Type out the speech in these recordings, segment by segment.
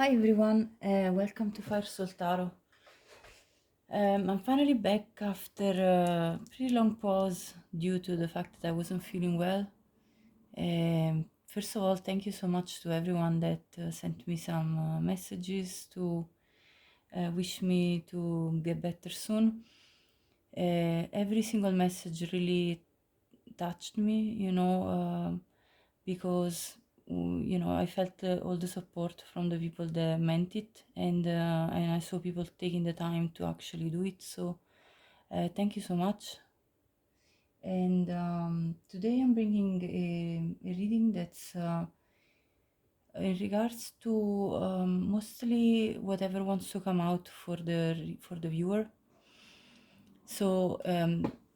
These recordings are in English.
Hi everyone, welcome to Fire Soul Tarot. I'm finally back after a pretty long pause due to the fact that I wasn't feeling well. First of all, thank you so much to everyone that sent me some messages to wish me to get better soon. Every single message really touched me, because I felt all the support from the people that meant it, and I saw people taking the time to actually do it. So thank you so much. And today I'm bringing a reading that's in regards to mostly whatever wants to come out for the viewer. So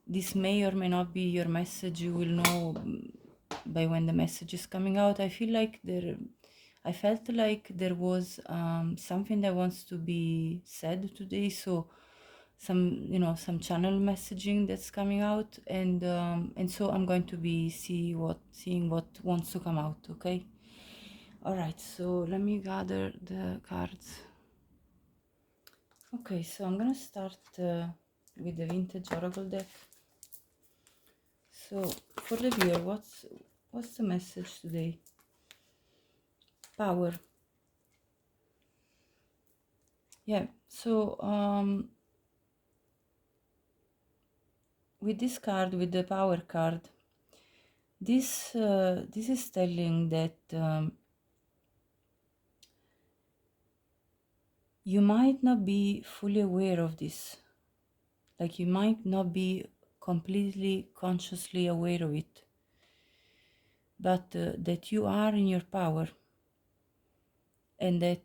this may or may not be your message. You will know by when the message is coming out. I felt like there was something that wants to be said today. So some channel messaging that's coming out, and so I'm going to be seeing what wants to come out. Okay. All right. So let me gather the cards. Okay. So I'm gonna start with the vintage oracle deck. So for the viewer, what's the message today? Power. Yeah. So with this card, with the power card, this is telling that you might not be fully aware of this. Like you might not be completely consciously aware of it, but that you are in your power, and that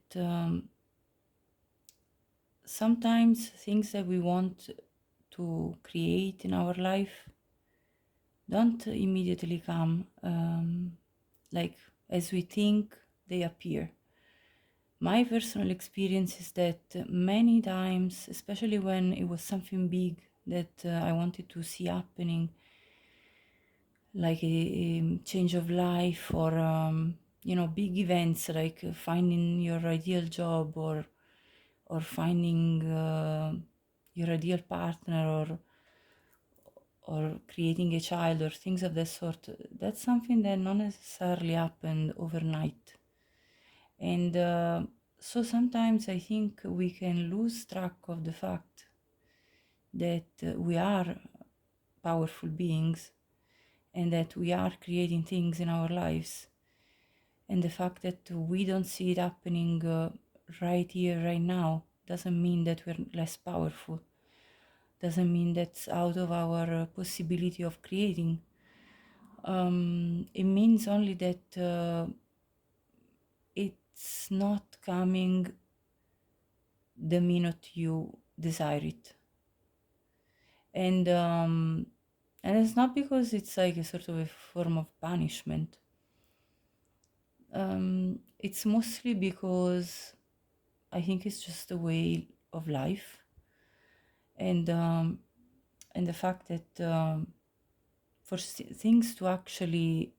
sometimes things that we want to create in our life don't immediately come like as we think they appear. My personal experience is that many times, especially when it was something big that I wanted to see happening, like a change of life, or big events like finding your ideal job, or finding your ideal partner, or creating a child, or things of that sort. That's something that not necessarily happened overnight. And so sometimes I think we can lose track of the fact that we are powerful beings, and that we are creating things in our lives. And the fact that we don't see it happening right here, right now, doesn't mean that we're less powerful. Doesn't mean that's out of our possibility of creating. It means only that it's not coming the minute you desire it. And it's not because it's like a sort of a form of punishment. It's mostly because I think it's just a way of life, and the fact that for things to actually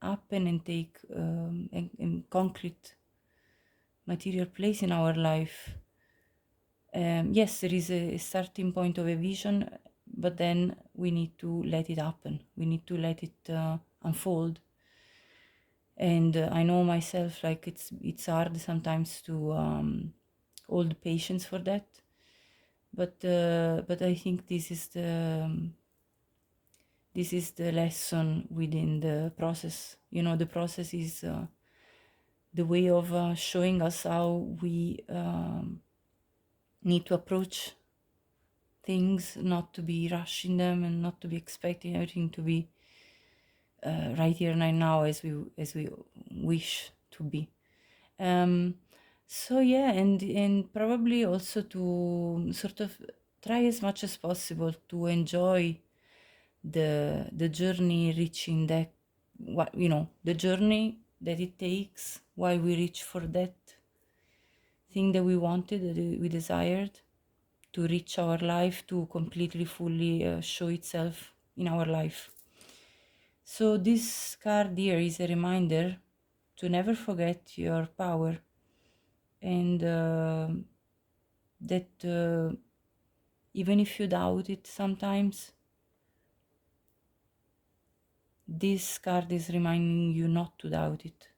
happen and take in concrete material place in our life, yes, there is a starting point of a vision, but then we need to let it happen. We need to let it unfold. And I know myself, like it's hard sometimes to hold patience for that. But I think this is the lesson within the process. The process is the way of showing us how we need to approach things, not to be rushing them, and not to be expecting everything to be right here right now as we wish to be. So yeah, and probably also to sort of try as much as possible to enjoy the journey, reaching that, the journey that it takes while we reach for that thing that we wanted, that we desired, to reach our life, to completely fully show itself in our life. So this card here is a reminder to never forget your power, and that even if you doubt it sometimes, this card is reminding you not to doubt it.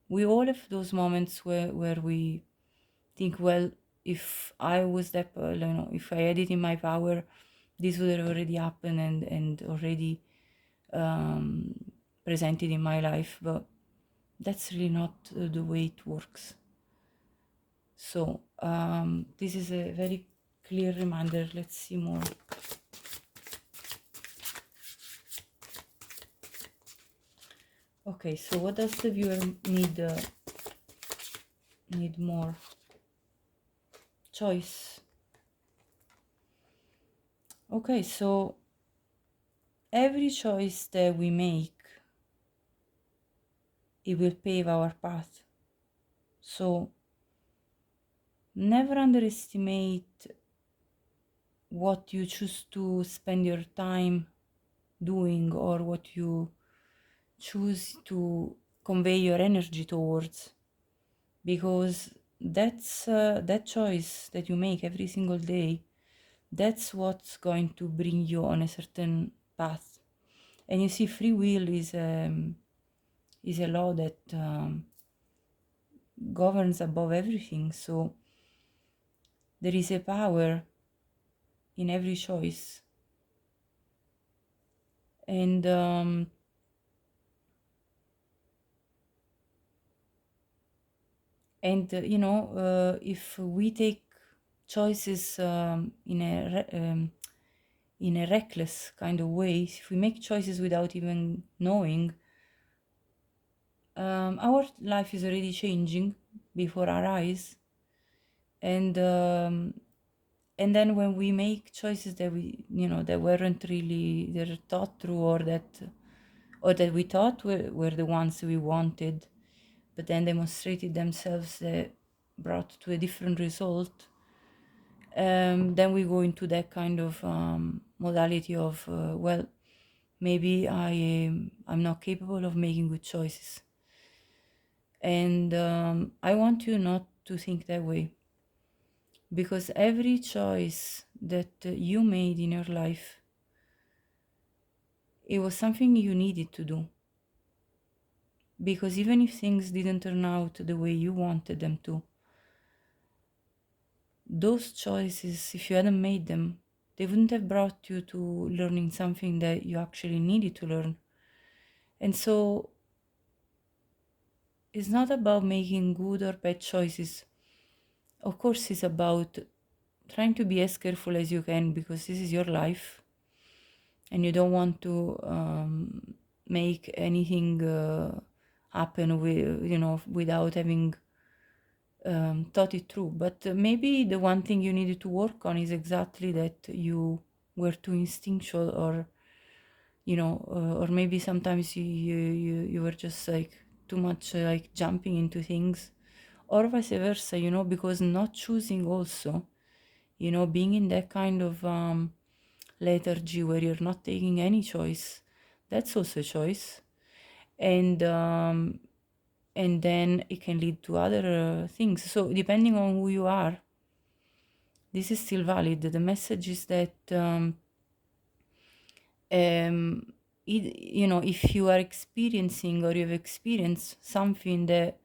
We all have those moments where we think, well, if I was that, if I had it in my power, this would have already happened and already presented in my life, but that's really not the way it works. So this is a very clear reminder. Let's see more. Okay, so what does the viewer need more? Choice. Okay, so every choice that we make, it will pave our path. So never underestimate what you choose to spend your time doing or what you choose to convey your energy towards, because that's that choice that you make every single day, that's what's going to bring you on a certain path. And you see, free will is a law that governs above everything. So there is a power in every choice, and if we take choices in a reckless kind of way, if we make choices without even knowing, our life is already changing before our eyes, and then when we make choices that that weren't really they're thought through, or that we thought were the ones we wanted, but then demonstrated themselves that brought to a different result, then we go into that kind of modality of well, maybe I'm not capable of making good choices. And I want you not to think that way, because every choice that you made in your life, it was something you needed to do. Because even if things didn't turn out the way you wanted them to, those choices, if you hadn't made them, they wouldn't have brought you to learning something that you actually needed to learn. And so it's not about making good or bad choices. Of course, it's about trying to be as careful as you can, because this is your life and you don't want to make anything happen without having thought it through. But maybe the one thing you needed to work on is exactly that you were too instinctual, or or maybe sometimes you were just like too much like jumping into things, or vice versa, because not choosing also, being in that kind of lethargy where you're not taking any choice, that's also a choice. And then it can lead to other things. So depending on who you are, this is still valid. The message is that if you are experiencing, or you've experienced something that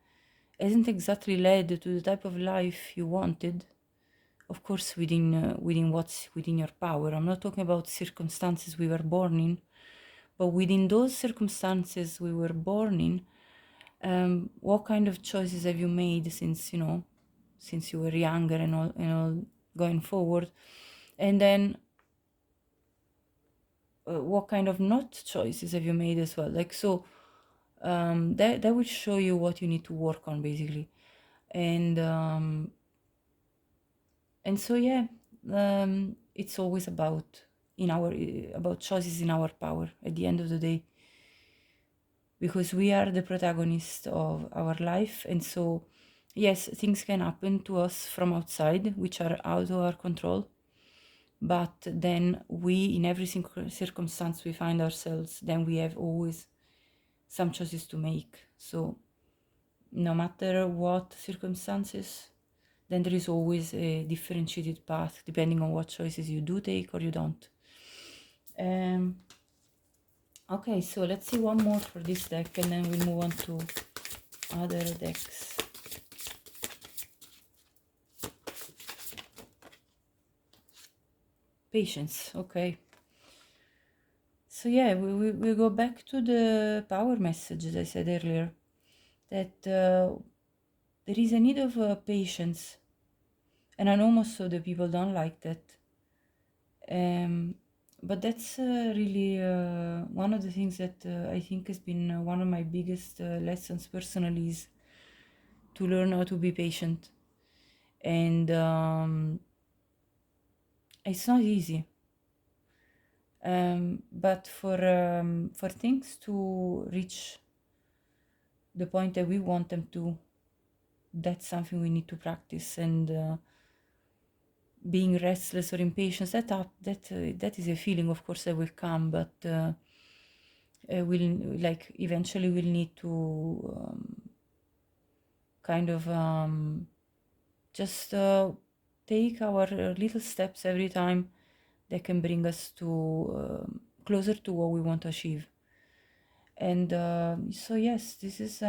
hasn't exactly led to the type of life you wanted, of course within what's within your power. I'm not talking about circumstances we were born in, but within those circumstances we were born in, what kind of choices have you made since you were younger and all going forward, and then what kind of not choices have you made as well, like, so that will show you what you need to work on, basically. And so yeah, it's always about choices in our power at the end of the day, because we are the protagonist of our life. And so yes, things can happen to us from outside which are out of our control, but then we, in every circumstance we find ourselves, then we have always some choices to make. So no matter what circumstances, then there is always a differentiated path depending on what choices you do take or you don't. Okay, so let's see one more for this deck and then we'll move on to other decks. Patience, okay. So yeah, we go back to the power message as I said earlier, that there is a need of patience, and I know most of the people don't like that. But that's really one of the things that I think has been one of my biggest lessons personally, is to learn how to be patient. And it's not easy. But for things to reach the point that we want them to, that's something we need to practice. And being restless or impatient, that is a feeling, of course, that will come, but we'll like eventually we'll need to kind of just take our little steps every time that can bring us to closer to what we want to achieve. And so yes, this is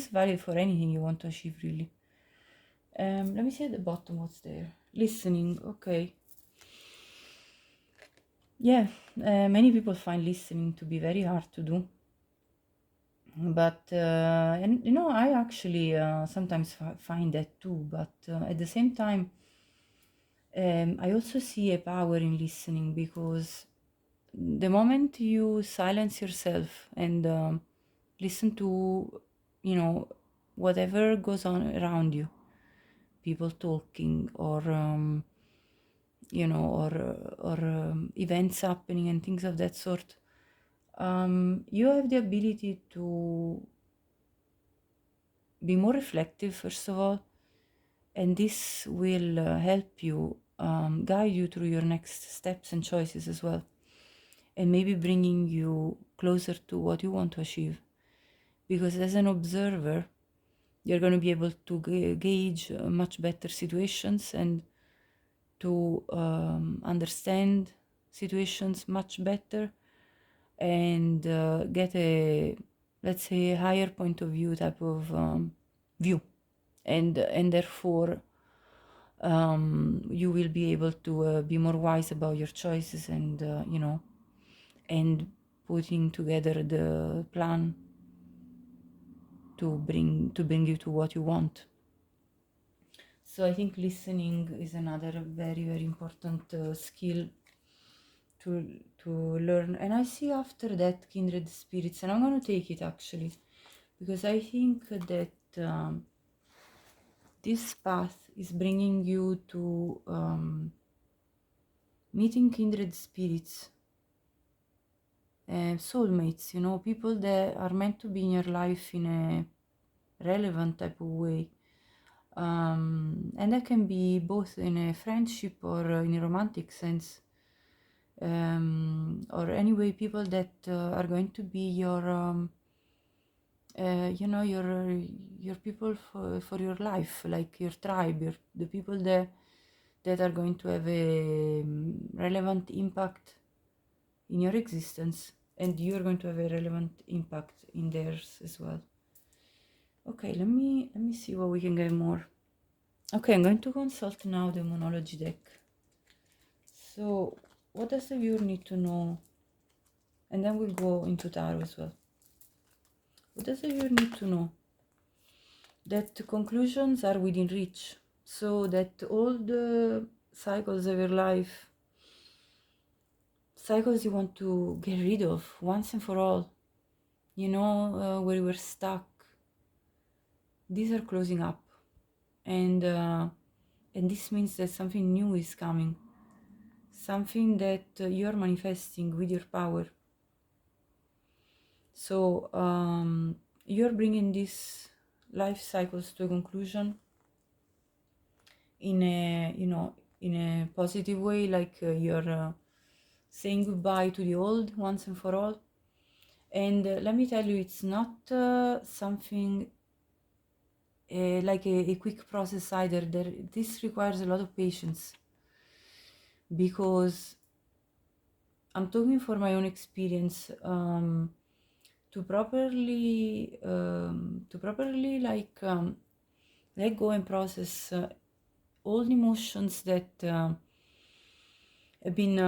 valid for anything you want to achieve, really. Let me see at the bottom what's there. Listening, okay. Yeah, many people find listening to be very hard to do, but and you know, I actually sometimes find that too, but at the same time I also see a power in listening, because the moment you silence yourself and listen to, you know, whatever goes on around you, people talking or you know, or events happening and things of that sort, you have the ability to be more reflective, first of all, and this will help you guide you through your next steps and choices as well, and maybe bringing you closer to what you want to achieve. Because as an observer, you're going to be able to gauge much better situations and to understand situations much better, and get a, let's say, a higher point of view type of view, and therefore you will be able to be more wise about your choices, and you know, and putting together the plan to bring you to what you want. So I think listening is another very, very important skill to learn. And I see after that kindred spirits, and I'm going to take it actually, because I think that this path is bringing you to meeting kindred spirits, soulmates, you know, people that are meant to be in your life in a relevant type of way. And that can be both in a friendship or in a romantic sense, or anyway, people that are going to be your you know, your people for your life, like your tribe, the people that are going to have a relevant impact in your existence, and you're going to have a relevant impact in theirs as well. Okay, let me see what we can get more. Okay, I'm going to consult now the Monology deck. So what does the viewer need to know? And then we'll go into tarot as well. What does the viewer need to know? That conclusions are within reach, so that all the cycles of your life, cycles you want to get rid of once and for all, you know, where you were stuck, these are closing up, and this means that something new is coming, something that you're manifesting with your power. So you're bringing these life cycles to a conclusion in a, you know, in a positive way, like you're saying goodbye to the old once and for all, And let me tell you, it's not something like a quick process either. This requires a lot of patience, because I'm talking for my own experience. To properly like let go and process all the emotions that have been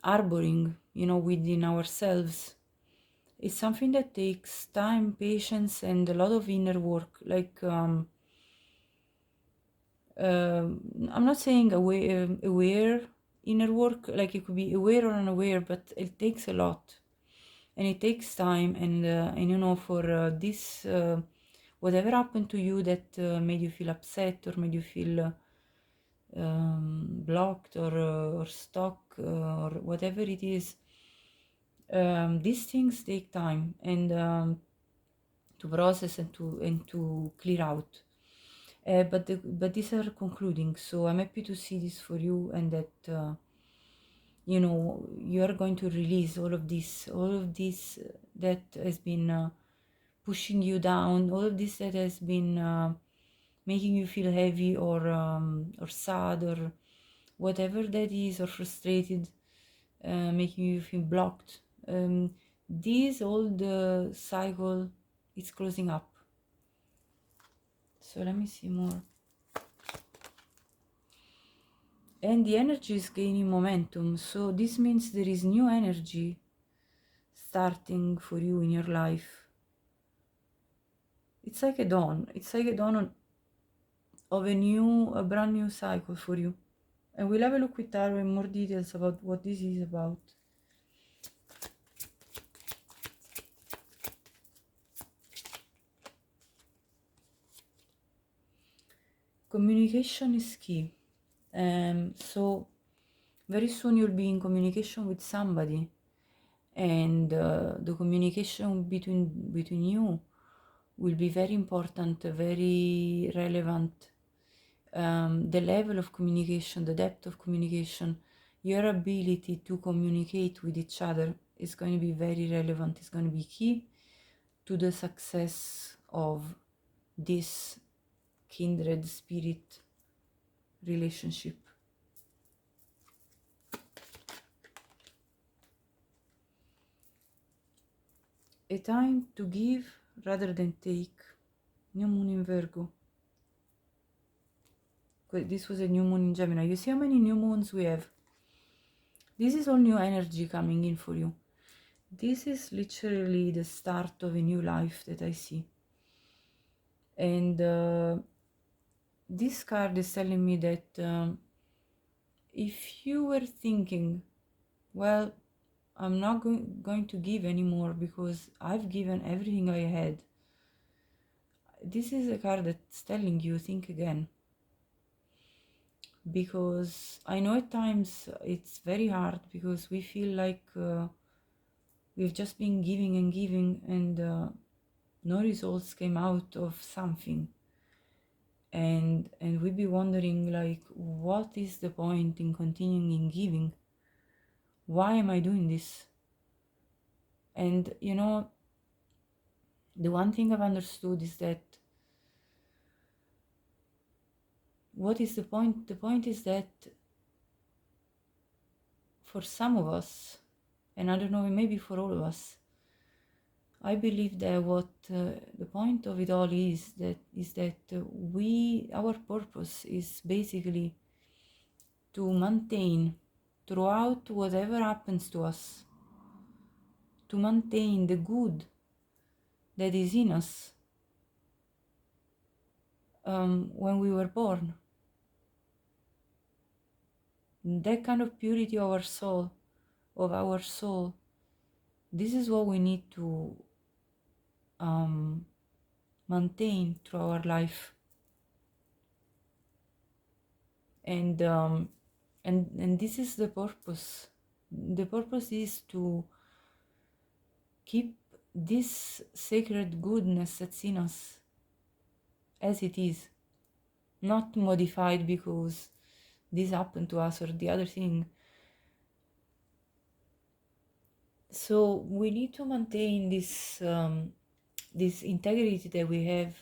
harboring, within ourselves. It's something that takes time, patience, and a lot of inner work. Like I'm not saying aware inner work, like it could be aware or unaware, but it takes a lot, and it takes time. And for this, whatever happened to you that made you feel upset or made you feel blocked or stuck or whatever it is, these things take time, and to process and to clear out. But these are concluding, so I'm happy to see this for you, and that you are going to release all of this that has been pushing you down, all of this that has been making you feel heavy or sad or whatever that is, or frustrated, making you feel blocked. This old cycle is closing up. So let me see more. And the energy is gaining momentum, so this means there is new energy starting for you in your life. It's like a dawn. It's like a dawn of a brand new cycle for you. And we'll have a look with Taro in more details about what this is about. Communication is key. So very soon you'll be in communication with somebody, and the communication between you will be very important, very relevant. The level of communication, the depth of communication, your ability to communicate with each other is going to be very relevant. It's going to be key to the success of this kindred spirit relationship. A time to give rather than take. New moon in Virgo. This was a new moon in Gemini. You see how many new moons we have? This is all new energy coming in for you. This is literally the start of a new life that I see. And this card is telling me that if you were thinking, well, I'm not going to give anymore because I've given everything I had, this is a card that's telling you, think again. Because I know at times it's very hard, because we feel like we've just been giving and giving, and no results came out of something. And we'd be wondering, like, what is the point in continuing in giving? Why am I doing this? And the one thing I've understood is that what is the point? The point is that for some of us, and I don't know, maybe for all of us, I believe that what the point of it all is that our purpose is basically to maintain throughout whatever happens to us, to maintain the good that is in us when we were born. That kind of purity of our soul, this is what we need to maintain through our life. And this is the purpose. The purpose is to keep this sacred goodness that's in us as it is, not modified because this happened to us or the other thing. So we need to maintain this integrity that we have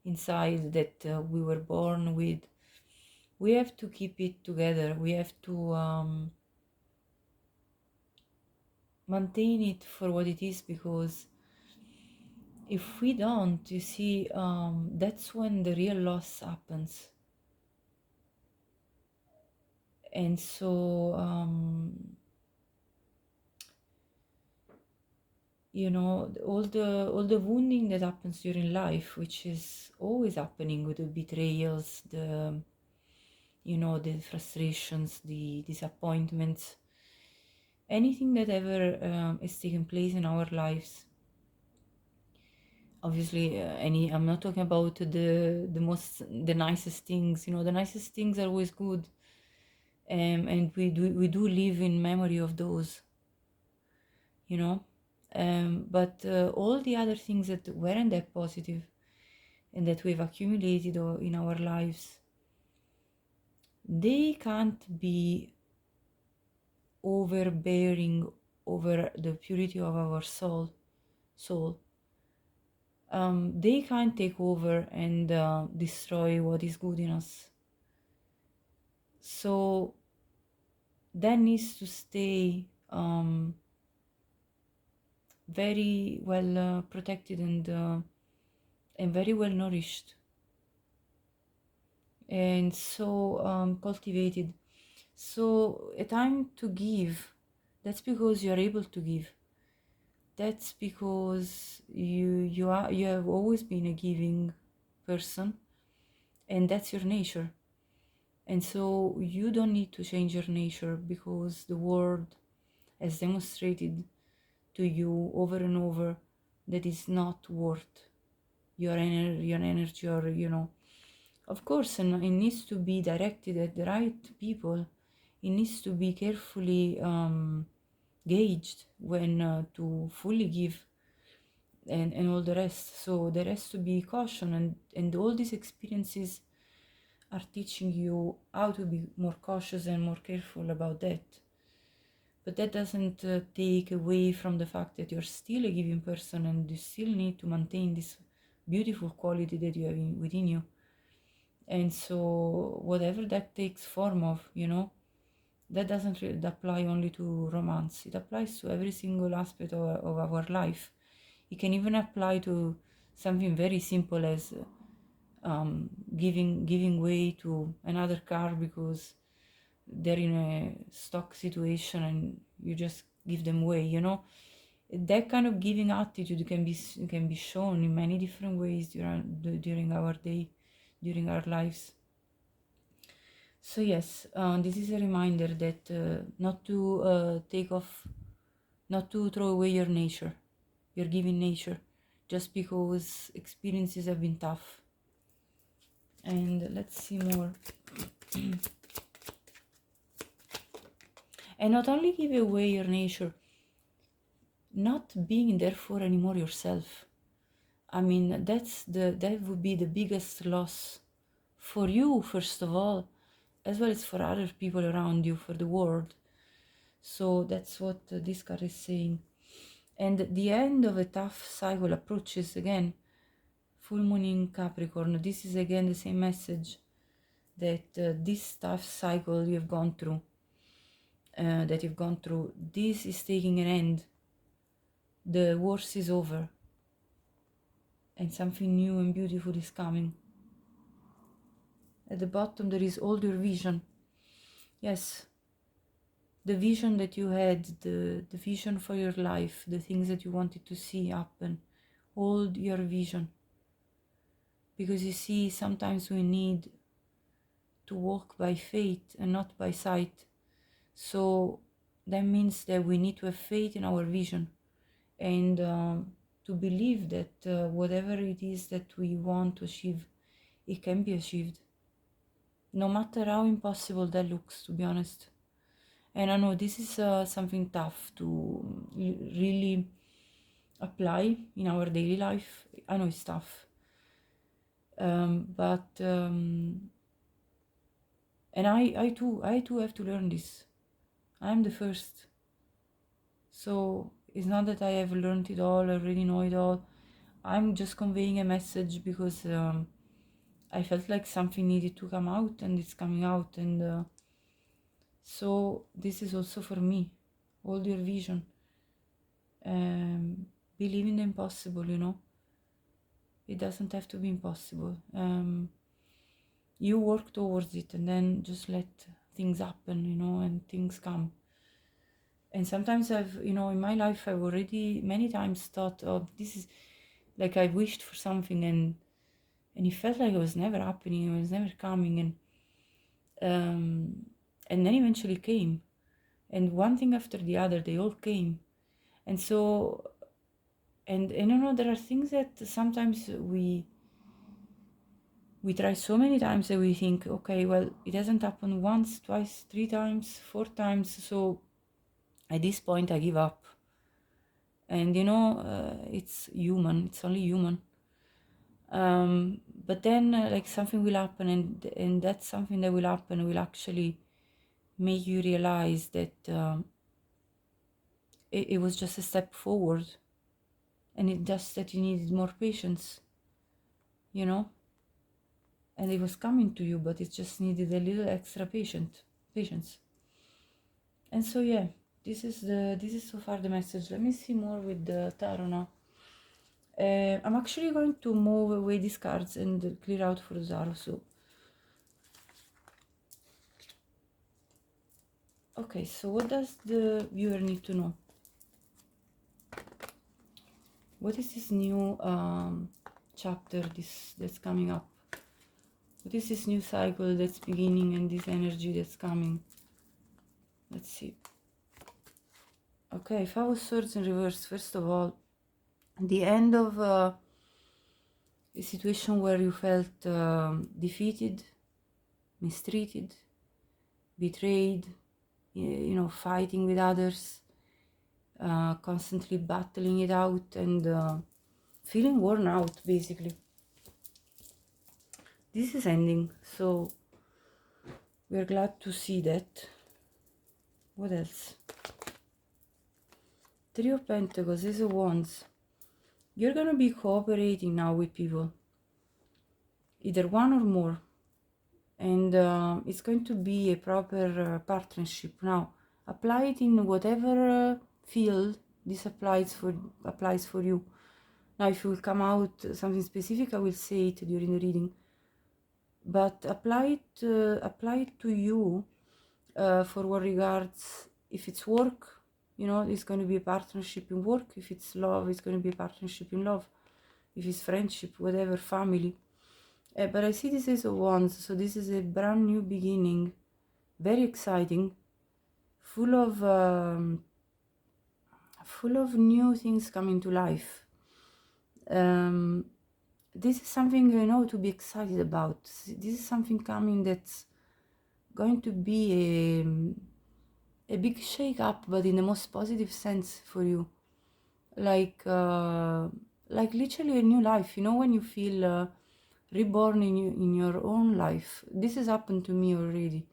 inside, that we were born with. We have to keep it together. We have to maintain it for what it is, because if we don't, you see, that's when the real loss happens. And so, you know, all the wounding that happens during life, which is always happening, with the betrayals, the, you know, the frustrations, the disappointments, anything that ever has taken place in our lives. Obviously, I'm not talking about the nicest things. You know, the nicest things are always good, and we do live in memory of those. You know, but all the other things that weren't that positive and that we've accumulated in our lives, they can't be overbearing over the purity of our soul. They can't take over and destroy what is good in us. So that needs to stay very well protected and very well nourished, and so cultivated. So a time to give, that's because you are able to give. That's because you have always been a giving person, and that's your nature. And so you don't need to change your nature, because the world has demonstrated to you over and over that it's not worth your energy, or, you know, of course, and it needs to be directed at the right people. It needs to be carefully gauged when to fully give, and all the rest. So there has to be caution, and all these experiences are teaching you how to be more cautious and more careful about that. But that doesn't take away from the fact that you're still a giving person, and you still need to maintain this beautiful quality that you have within you. And so whatever that takes form of, you know, that doesn't really apply only to romance. It applies to every single aspect of our life. It can even apply to something very simple as giving way to another car because they're in a stock situation, and you just give them way. You know, that kind of giving attitude can be shown in many different ways during our day, during our lives. So yes, this is a reminder that not to not to throw away your nature, your giving nature, just because experiences have been tough. And let's see more. And not only give away your nature, not being therefore anymore yourself. I mean, that would be the biggest loss for you, first of all, as well as for other people around you, for the world. So that's what this card is saying. And the end of a tough cycle approaches again. Full moon in Capricorn. This is again the same message, that this tough cycle you've gone through, this is taking an end. The worst is over, and something new and beautiful is coming. At the bottom there is all your vision. Yes, the vision that you had, the vision for your life, the things that you wanted to see happen. Hold your vision. Because you see, sometimes we need to walk by faith and not by sight. So that means that we need to have faith in our vision, and to believe that whatever it is that we want to achieve, it can be achieved, no matter how impossible that looks, to be honest. And I know this is something tough to really apply in our daily life. I know it's tough, but and I too have to learn this. I'm the first. So it's not that I have learned it all, already know it all. I'm just conveying a message because I felt like something needed to come out, and it's coming out. And so this is also for me. Hold your vision. Believe in the impossible, you know. It doesn't have to be impossible. You work towards it, and then just let things happen, you know, and things come. And sometimes I've, you know, in my life, I've already many times thought, oh, this is like I wished for something, and it felt like it was never happening, it was never coming, and then eventually came, and one thing after the other, they all came. And so, and you know, there are things that sometimes we try so many times that we think, okay, well, it hasn't happened once, twice, 3 times, 4 times, so at this point I give up. And you know, it's human, it's only human. But then like something will happen, and that's something that will happen will actually make you realize that it was just a step forward, and it just that you needed more patience, you know, and it was coming to you, but it just needed a little extra patience. And so yeah, this is so far the message. Let me see more with the tarot now. I'm actually going to move away these cards and clear out for the tarot. So okay, so what does the viewer need to know? What is this new chapter that's coming up? What is this new cycle that's beginning, and this energy that's coming? Let's see. Okay, Five of Swords in reverse. First of all, the end of a situation where you felt defeated, mistreated, betrayed, you know, fighting with others, constantly battling it out, and feeling worn out, basically. This is ending, so we're glad to see that. What else? Three of Pentacles, Ace of Wands. You're gonna be cooperating now with people, either one or more, and it's going to be a proper partnership. Now, apply it in whatever field this applies for you. Now, if it will come out something specific, I will say it during the reading, but apply it to you for what regards, if it's work, you know, it's going to be a partnership in work. If it's love, it's going to be a partnership in love. If it's friendship, whatever, family. But I see this as a Wands, so this is a brand new beginning, very exciting, full of new things coming to life. This is something, you know, to be excited about. This is something coming that's going to be a big shake up, but in the most positive sense for you. Like literally a new life, you know, when you feel reborn in your own life. This has happened to me already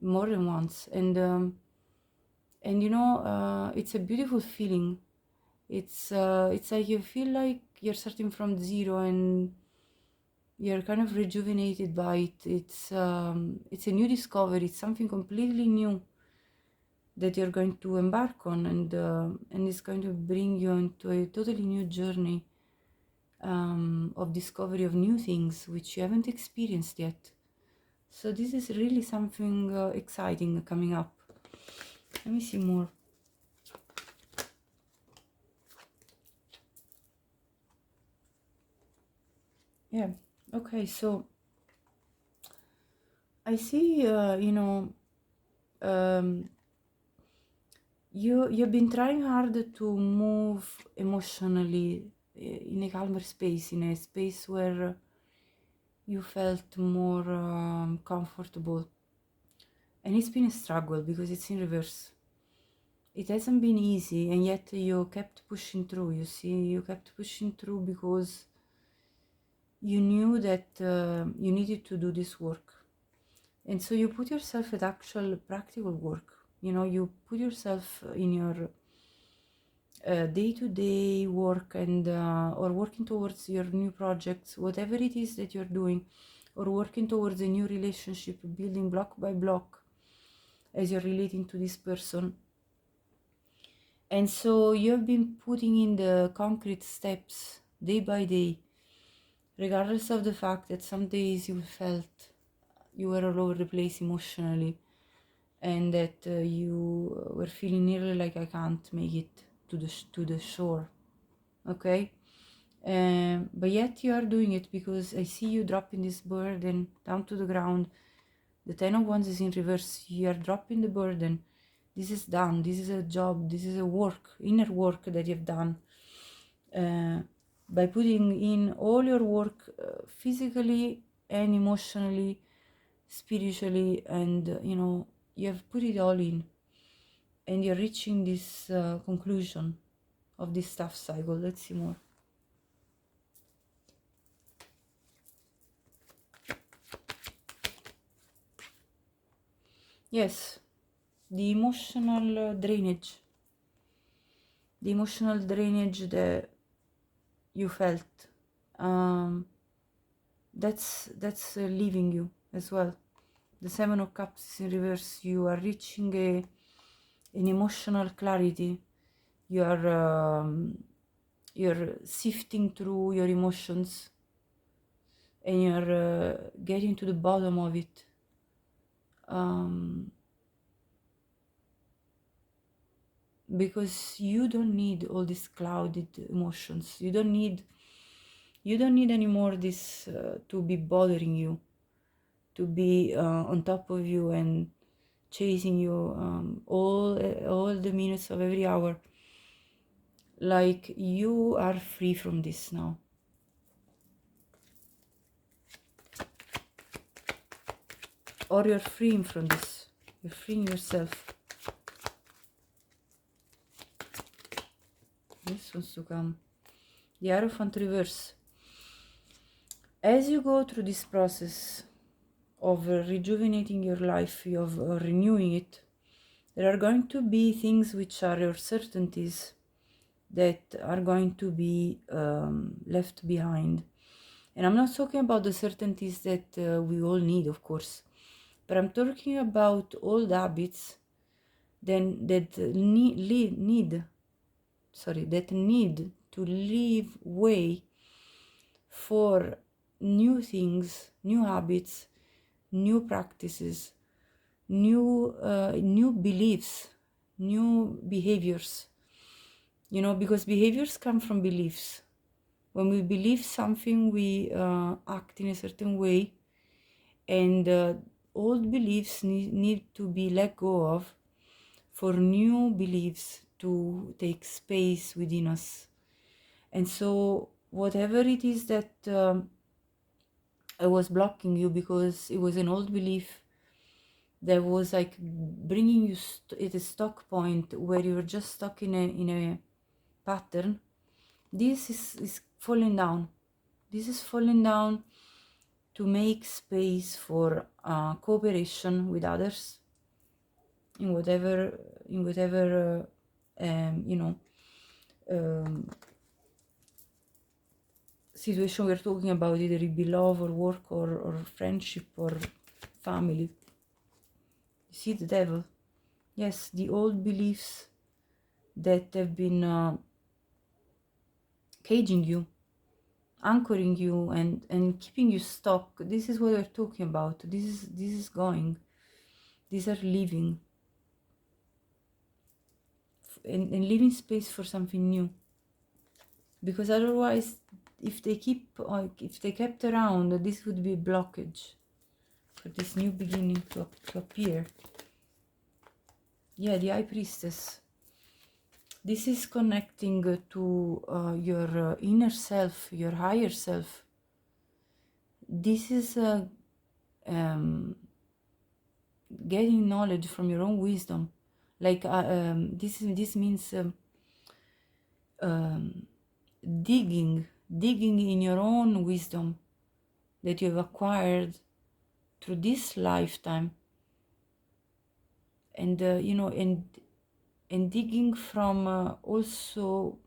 more than once, and you know, it's a beautiful feeling. It's like you feel like you're starting from zero, and you're kind of rejuvenated by it. It's a new discovery. It's something completely new that you're going to embark on, and it's going to bring you into a totally new journey of discovery of new things which you haven't experienced yet. So this is really something exciting coming up. Let me see more. Yeah, okay, so I see, you know, you've been trying hard to move emotionally in a calmer space, in a space where you felt more comfortable. And it's been a struggle because it's in reverse. It hasn't been easy, and yet you kept pushing through. You see, you kept pushing through because you knew that you needed to do this work. And so you put yourself at actual practical work. You know, you put yourself in your day-to-day work and or working towards your new projects, whatever it is that you're doing, or working towards a new relationship, building block by block as you're relating to this person. And so you've been putting in the concrete steps day by day, regardless of the fact that some days you felt you were all over the place emotionally, and that you were feeling nearly like I can't make it to the shore. Okay, but yet you are doing it, because I see you dropping this burden down to the ground. The 10 of Wands is in reverse. You are dropping the burden. This is done. This is a job. This is a work, inner work that you've done. By putting in all your work physically and emotionally, spiritually, and you have put it all in, and you're reaching this conclusion of this tough cycle. Let's see more. Yes, the emotional drainage. The emotional drainage that you felt. That's leaving you as well. The 7 of Cups is in reverse. You are reaching an emotional clarity. You're sifting through your emotions, and you're getting to the bottom of it. Because you don't need all these clouded emotions. You don't need anymore this to be bothering you, to be on top of you and chasing you all the minutes of every hour. Like, you are free from this now. Or you're freeing from this. You're freeing yourself. This wants to come. The Hierophant reverse. As you go through this process of rejuvenating your life, of renewing it, there are going to be things which are your certainties that are going to be left behind. And I'm not talking about the certainties that we all need, of course, but I'm talking about old habits that need to leave way for new things, new habits, new practices, new beliefs, new behaviors. Because behaviors come from beliefs. When we believe something, we act in a certain way, and old beliefs need to be let go of for new beliefs to take space within us. And so whatever it is that was blocking you, because it was an old belief that was like bringing you at a stuck point where you were just stuck in a pattern, this is falling down. This is falling down to make space for cooperation with others in whatever situation we're talking about, either it be love or work or friendship or family. You see the devil. Yes, the old beliefs that have been caging you, anchoring you, and keeping you stuck. This is what we're talking about. This is going. These are leaving. And leaving space for something new. Because otherwise, if they kept around, this would be a blockage for this new beginning to appear. Yeah, the High Priestess. This is connecting to your inner self, your higher self. This is getting knowledge from your own wisdom. Like this means digging in your own wisdom that you have acquired through this lifetime, and and digging from also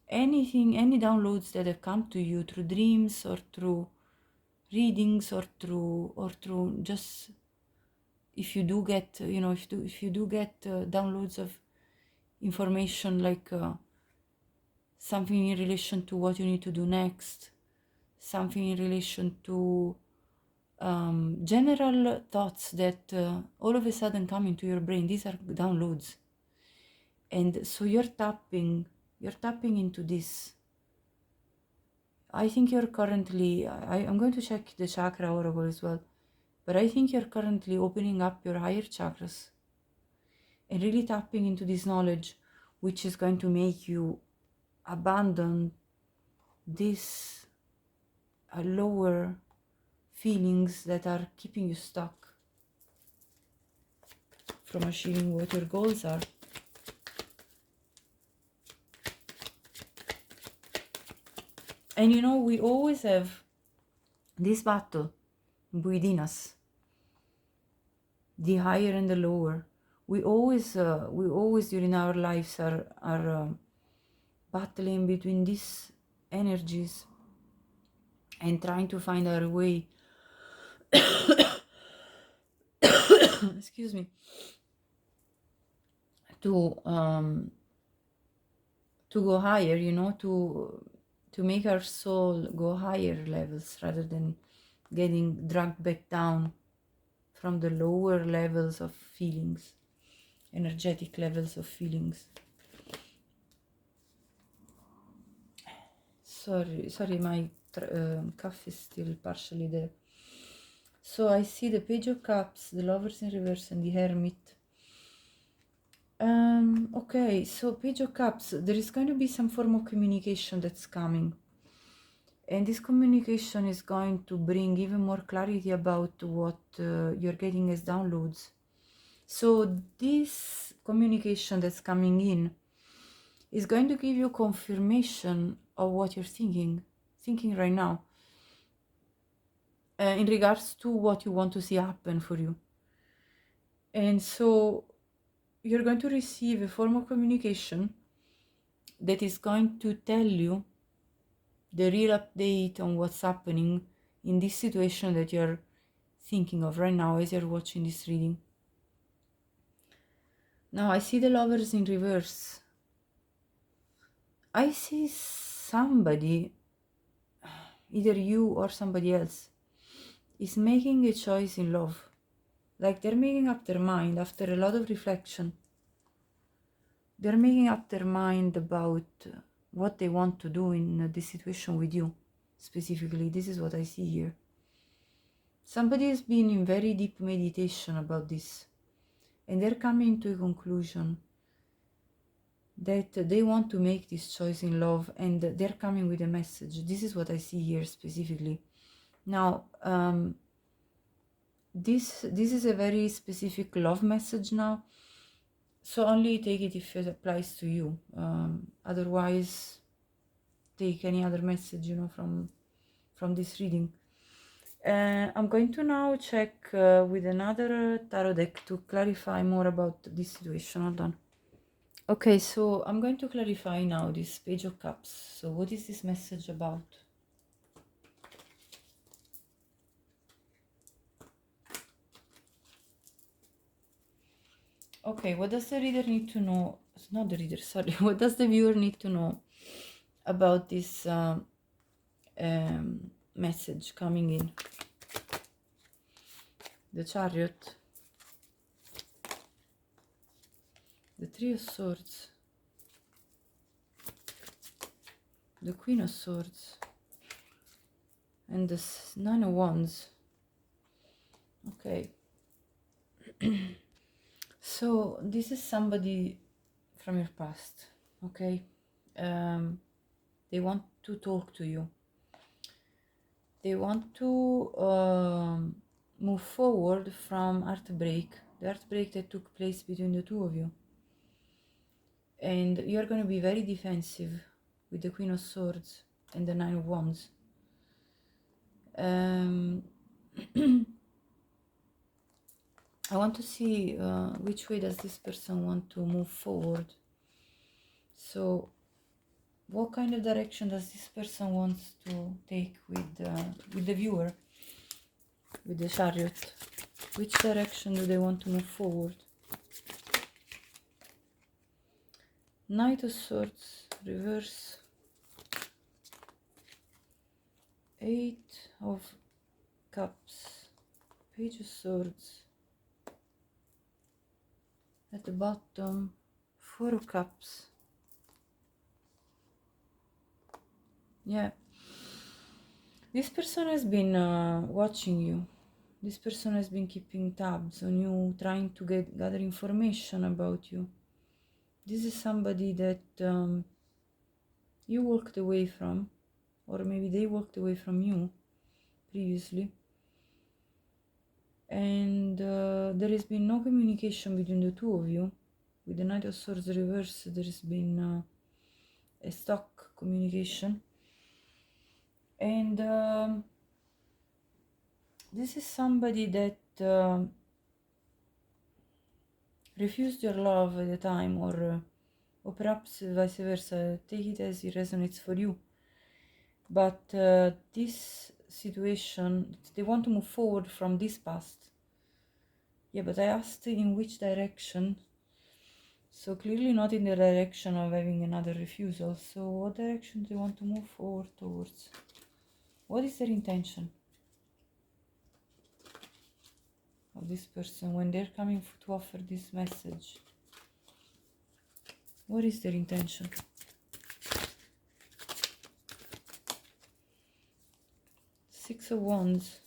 anything, any downloads that have come to you through dreams or through readings or through just, if you do get, if you do get downloads of information, like something in relation to what you need to do next, something in relation to general thoughts that all of a sudden come into your brain. These are downloads, and so you're tapping into this. I think you're currently, I'm going to check the chakra oracle as well, but I think you're currently opening up your higher chakras and really tapping into this knowledge, which is going to make you abandon these lower feelings that are keeping you stuck from achieving what your goals are. And we always have this battle within us, the higher and the lower. We always during our lives are battling between these energies and trying to find our way excuse me, to go higher, to make our soul go higher levels rather than getting dragged back down from the lower levels of feelings, energetic levels of feelings. Sorry, my cough is still partially there. So I see the Page of Cups, the Lovers in reverse, and the Hermit. Okay, so Page of Cups, there is going to be some form of communication that's coming. And this communication is going to bring even more clarity about what you're getting as downloads. So this communication that's coming in is going to give you confirmation of what you're thinking right now, in regards to what you want to see happen for you. And so you're going to receive a form of communication that is going to tell you the real update on what's happening in this situation that you're thinking of right now as you're watching this reading. Now I see the Lovers in reverse. I see somebody, either you or somebody else, is making a choice in love. Like they're making up their mind after a lot of reflection. They're making up their mind about what they want to do in this situation with you. Specifically, this is what I see here. Somebody has been in very deep meditation about this, and they're coming to a conclusion that they want to make this choice in love, and they're coming with a message. This is what I see here specifically. Now, this is a very specific love message now, so only take it if it applies to you. Otherwise, take any other message, from this reading. I'm going to now check with another tarot deck to clarify more about this situation. Hold on. Okay, so I'm going to clarify now this Page of Cups. So what is this message about? Okay, what does the reader need to know? Not the reader, sorry. What does the viewer need to know about this message coming in? The Chariot, the Three of Swords, the Queen of Swords, and the Nine of Wands. Okay. So this is somebody from your past, okay? They want to talk to you. They want to move forward from heartbreak, the heartbreak that took place between the two of you. And you're going to be very defensive with the Queen of Swords and the Nine of Wands. I want to see which way does this person want to move forward. So what kind of direction does this person wants to take with the viewer, with the Chariot? Which direction do they want to move forward? Knight of Swords, reverse. Eight of Cups, Page of Swords. At the bottom, Four of Cups. Yeah. This person has been watching you. This person has been keeping tabs on you, trying to gather information about you. This is somebody that you walked away from, or maybe they walked away from you previously. And there has been no communication between the two of you. With the Knight of Swords reverse, there has been a stuck communication. And this is somebody that refused your love at the time, or perhaps vice versa. Take it as it resonates for you. But this situation, they want to move forward from this past. Yeah, but I asked in which direction. So clearly not in the direction of having another refusal. So what direction do they want to move forward towards? What is their intention of this person when they're coming to offer this message? What is their intention? Six of Wands.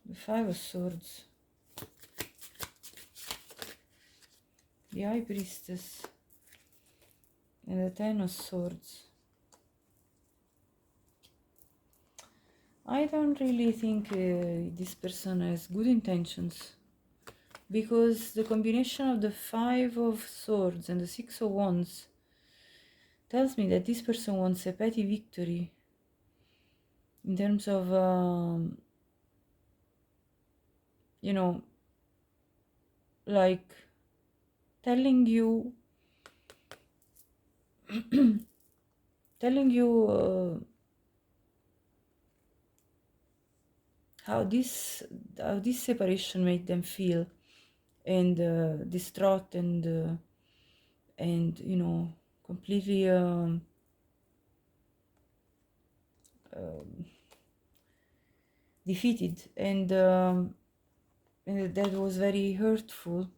The Five of Swords. The High Priestess. And the Ten of Swords. I don't really think this person has good intentions, because the combination of the Five of Swords and the Six of Wands tells me that this person wants a petty victory in terms of, you know, like telling you, telling you how this separation made them feel, and distraught, and you know, completely defeated, and that was very hurtful.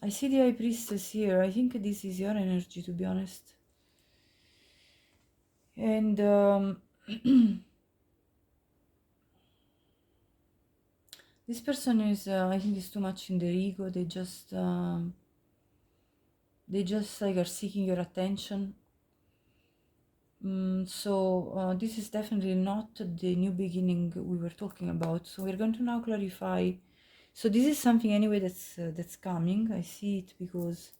I see the High Priestess here. I think this is your energy, to be honest. And this person is, I think, is too much in their ego. They just like are seeking your attention. So this is definitely not the new beginning we were talking about. So we're going to now clarify. So this is something anyway that's coming. I see it because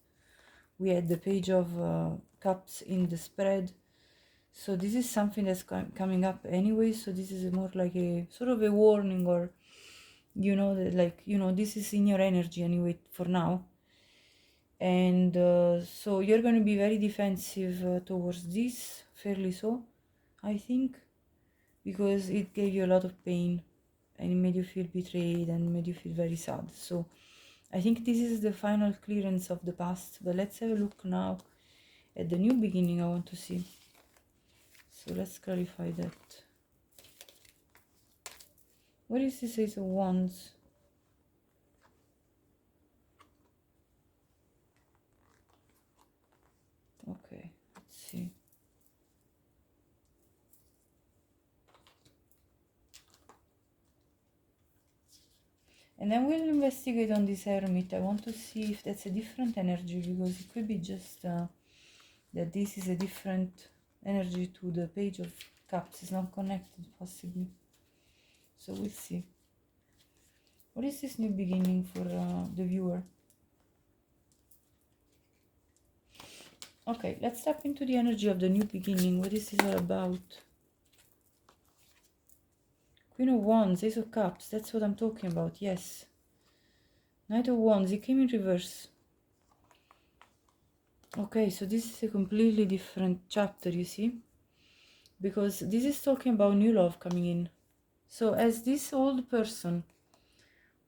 we had the Page of Cups in the spread. So this is something that's coming up anyway. So this is more like a sort of a warning, or you know, like, you know, this is in your energy anyway for now. And so you're going to be very defensive towards this, fairly so, I think, because it gave you a lot of pain and it made you feel betrayed and made you feel very sad. So I think this is the final clearance of the past. But let's have a look now at the new beginning I want to see. So let's clarify that. What is this Ace of Wands? Okay, let's see. And then we'll investigate on this Hermit. I want to see if that's a different energy, because it could be just that this is a different energy to the Page of Cups. It's not connected, possibly. So we'll see. What is this new beginning for the viewer? Okay, let's tap into the energy of the new beginning. What is this all about? Queen of Wands, Ace of Cups, that's what I'm talking about, yes. Knight of Wands, it came in reverse. Okay, so this is a completely different chapter, you see? Because this is talking about new love coming in. So as this old person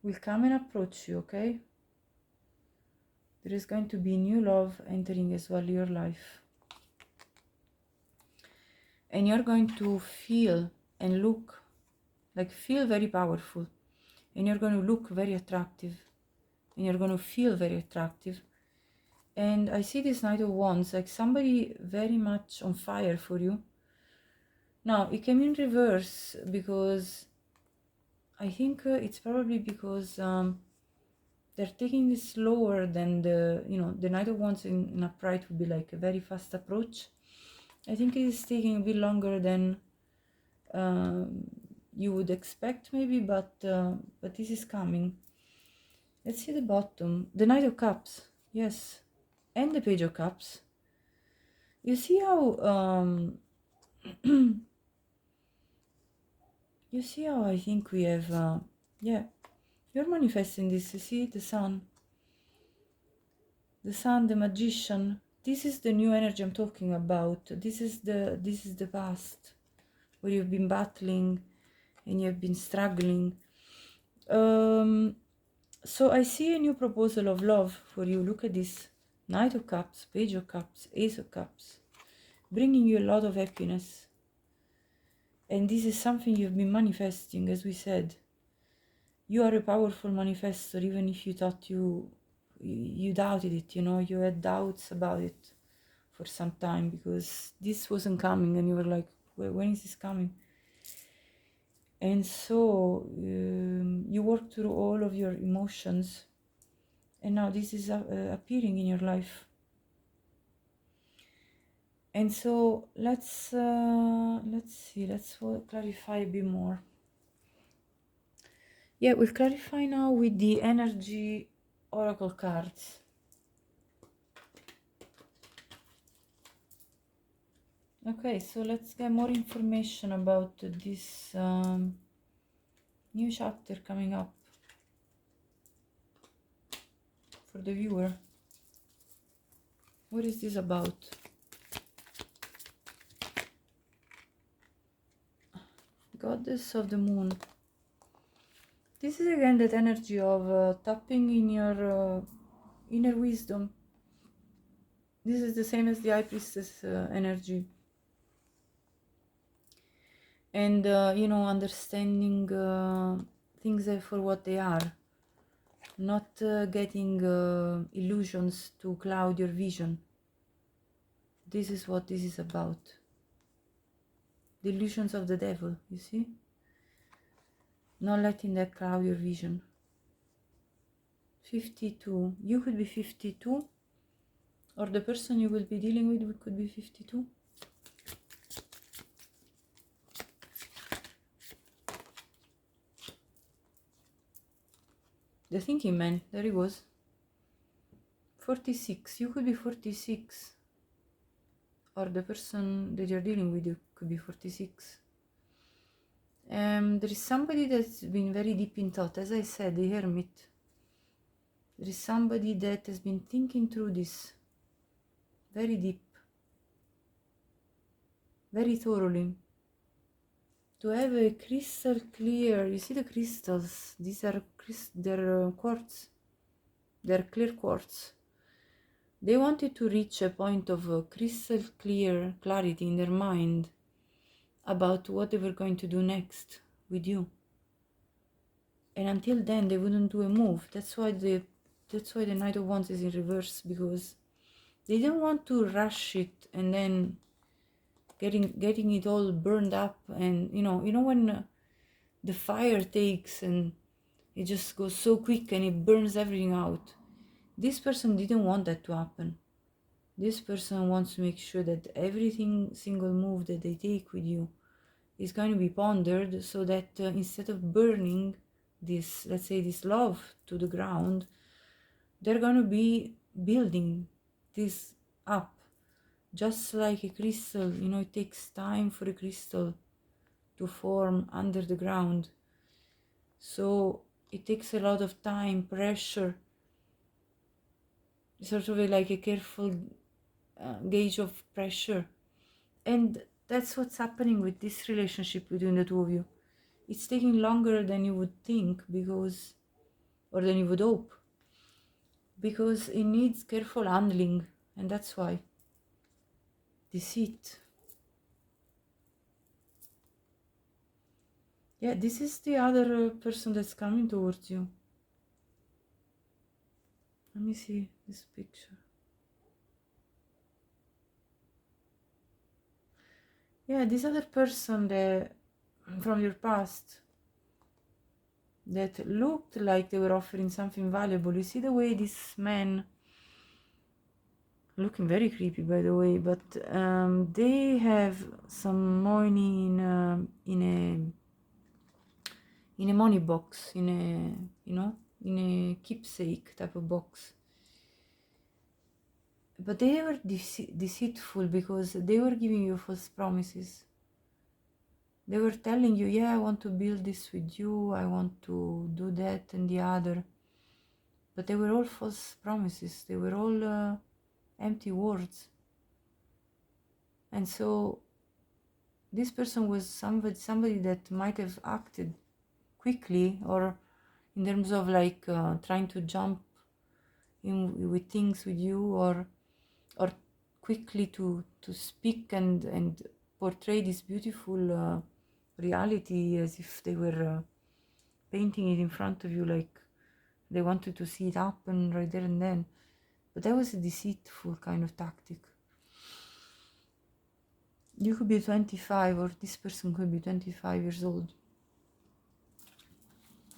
will come and approach you, okay? There is going to be new love entering as well your life. And you're going to feel and look, like feel very powerful. And you're going to look very attractive. And you're going to feel very attractive. And I see this Knight of Wands, like somebody very much on fire for you. Now, it came in reverse because I think it's probably because they're taking this slower than the Knight of Wands in upright would be like a very fast approach. I think it is taking a bit longer than you would expect maybe, but this is coming. Let's see the bottom. The Knight of Cups, yes, and the Page of Cups. You see how you see how I think we have yeah, you're manifesting this. You see the Sun, the Magician. This is the new energy I'm talking about. This is the past where you've been battling and you've been struggling. So I see a new proposal of love for you. Look at this. Knight of Cups, Page of Cups, Ace of Cups, bringing you a lot of happiness. And this is something you've been manifesting, as we said. You are a powerful manifestor, even if you thought you doubted it, you had doubts about it for some time because this wasn't coming and you were like, when is this coming? And so you worked through all of your emotions and now this is appearing in your life. And so let's see, let's clarify a bit more. Yeah, we'll clarify now with the energy oracle cards. Okay, so let's get more information about this new chapter coming up for the viewer. What is this about? Goddess of the Moon. This is again that energy of tapping in your inner wisdom. This is the same as the High Priestess energy. And, understanding things for what they are. Not getting illusions to cloud your vision. This is what this is about. The illusions of the devil, you see? Not letting that cloud your vision. 52. You could be 52, or the person you will be dealing with could be 52. The thinking man, there he was. 46. You could be 46, or the person that you're dealing with could be 46. There is somebody that's been very deep in thought. As I said, the Hermit. There is somebody that has been thinking through this very deep, very thoroughly. To have a crystal clear, you see the crystals, these are they're quartz, they're clear quartz. They wanted to reach a point of crystal clear clarity in their mind about what they were going to do next with you. And until then, they wouldn't do a move. That's why the Knight of Wands is in reverse, because they didn't want to rush it and then getting it all burned up. And you know when the fire takes and it just goes so quick and it burns everything out. This person didn't want that to happen. This person wants to make sure that single move that they take with you is going to be pondered, so that instead of burning this, let's say, this love to the ground, they're going to be building this up. Just like a crystal, it takes time for a crystal to form under the ground. So it takes a lot of time, pressure, sort of like a careful gauge of pressure. And that's what's happening with this relationship between the two of you. It's taking longer than you would think, because, or than you would hope, because it needs careful handling, and that's why. Deceit. Yeah, this is the other person that's coming towards you. Let me see this picture. Yeah, this other person that from your past that looked like they were offering something valuable. You see the way this man, looking very creepy by the way, but they have some money in a money box, in a, you know, in a keepsake type of box. But they were deceitful, because they were giving you false promises. They were telling you, yeah, I want to build this with you, I want to do that and the other. But they were all false promises. They were all empty words. And so this person was somebody that might have acted quickly, or in terms of like trying to jump in with things with you, or quickly to speak and portray this beautiful reality as if they were painting it in front of you, like they wanted to see it happen right there and then. But that was a deceitful kind of tactic. You could be 25, or this person could be 25 years old.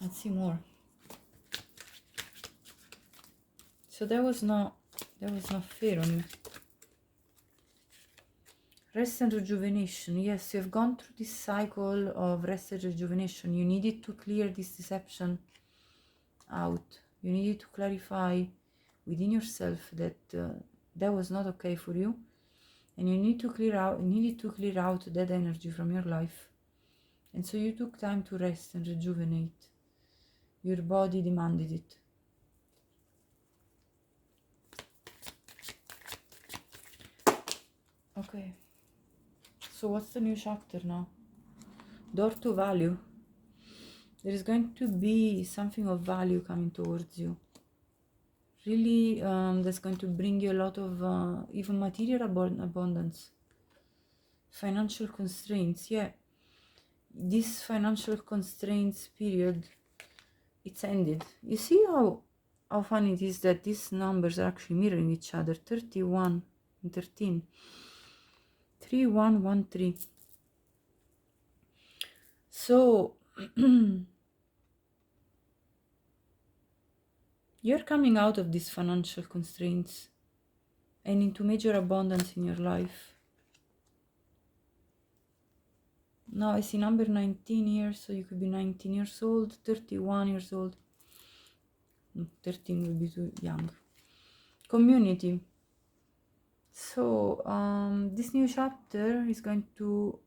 Let's see more. So that was not fair on you. Rest and rejuvenation. Yes, you have gone through this cycle of rest and rejuvenation. You needed to clear this deception out. You needed to clarify within yourself that that was not okay for you, and you needed to clear out that energy from your life. And so you took time to rest and rejuvenate. Your body demanded it. Okay. So what's the new chapter now? Door to value. There is going to be something of value coming towards you. Really, that's going to bring you a lot of even material abundance. Financial constraints, yeah. This financial constraints period, it's ended. You see how funny it is that these numbers are actually mirroring each other. 31 and 13. 3113. So you're coming out of these financial constraints and into major abundance in your life. Now I see number 19 here, so you could be 19 years old, 31 years old. 13 will be too young. Community. So this new chapter is going to